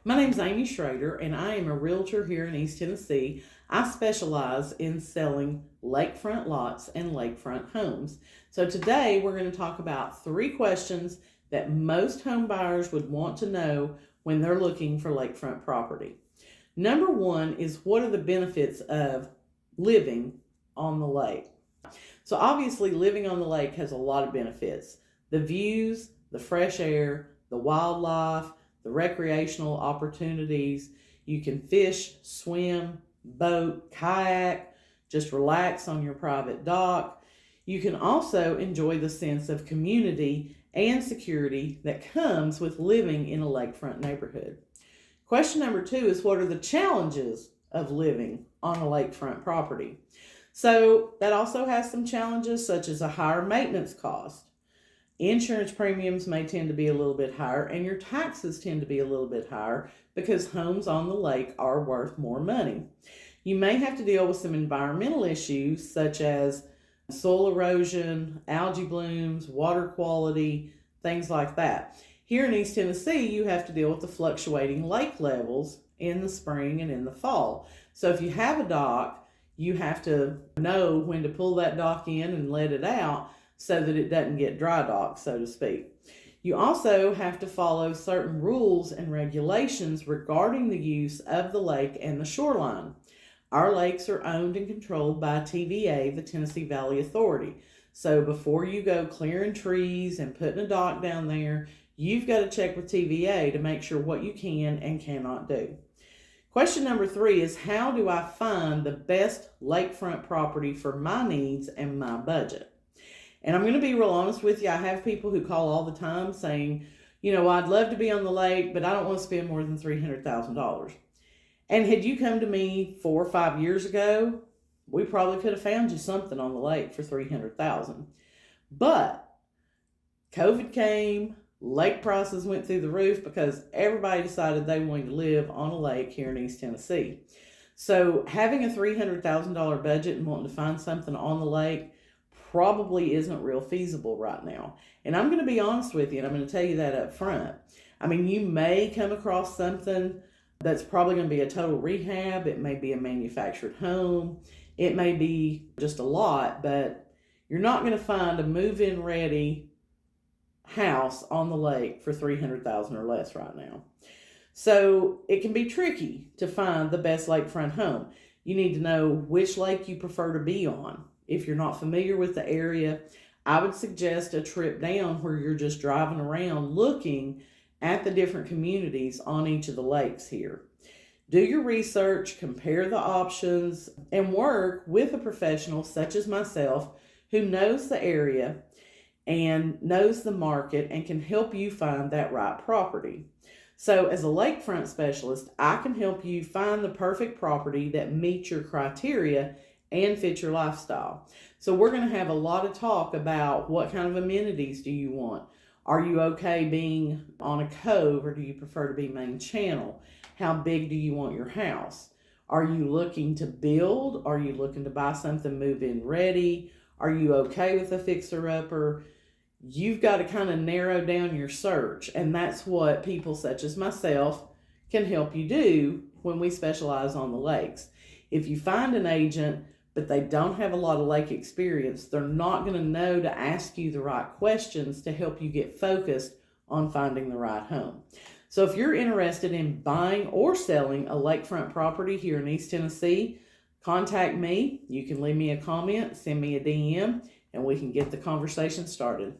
My name's Amy Schrader, and I am a realtor here in East Tennessee. I specialize in selling lakefront lots and lakefront homes. So today we're going to talk about 3 questions that most home buyers would want to know when they're looking for lakefront property. Number 1 is, what are the benefits of living on the lake? So obviously living on the lake has a lot of benefits. The views, the fresh air, the wildlife, the recreational opportunities. You can fish, swim, boat, kayak, just relax on your private dock. You can also enjoy the sense of community and security that comes with living in a lakefront neighborhood. Question number 2 is, what are the challenges of living on a lakefront property? So that also has some challenges, such as a higher maintenance cost. Insurance premiums may tend to be a little bit higher, and your taxes tend to be a little bit higher because homes on the lake are worth more money. You may have to deal with some environmental issues such as soil erosion, algae blooms, water quality, things like that. Here in East Tennessee, you have to deal with the fluctuating lake levels in the spring and in the fall. So if you have a dock, you have to know when to pull that dock in and let it out so that it doesn't get dry docked, so to speak. You also have to follow certain rules and regulations regarding the use of the lake and the shoreline. Our lakes are owned and controlled by TVA, the Tennessee Valley Authority. So before you go clearing trees and putting a dock down there, you've got to check with TVA to make sure what you can and cannot do. Question number 3 is, how do I find the best lakefront property for my needs and my budget? And I'm going to be real honest with you. I have people who call all the time saying, I'd love to be on the lake, but I don't want to spend more than $300,000. And had you come to me 4 or 5 years ago, we probably could have found you something on the lake for $300,000. But COVID came, lake prices went through the roof because everybody decided they wanted to live on a lake here in East Tennessee. So having a $300,000 budget and wanting to find something on the lake probably isn't real feasible right now. And I'm going to be honest with you, and I'm going to tell you that up front. I mean, you may come across something that's probably going to be a total rehab. It may be a manufactured home. It may be just a lot, but you're not going to find a move-in ready house on the lake for $300,000 or less right now. So it can be tricky to find the best lakefront home. You need to know which lake you prefer to be on. If you're not familiar with the area, I would suggest a trip down where you're just driving around looking at the different communities on each of the lakes here. Do your research, compare the options, and work with a professional such as myself who knows the area and knows the market and can help you find that right property. So as a lakefront specialist, I can help you find the perfect property that meets your criteria and fit your lifestyle. So we're going to have a lot of talk about what kind of amenities do you want. Are you okay being on a cove, or do you prefer to be main channel? How big do you want your house? Are you looking to build? Are you looking to buy something move-in ready? Are you okay with a fixer-upper? You've got to kind of narrow down your search, and that's what people such as myself can help you do when we specialize on the lakes. If you find an agent but they don't have a lot of lake experience, they're not going to know to ask you the right questions to help you get focused on finding the right home. So if you're interested in buying or selling a lakefront property here in East Tennessee, contact me. You can leave me a comment, send me a DM, and we can get the conversation started.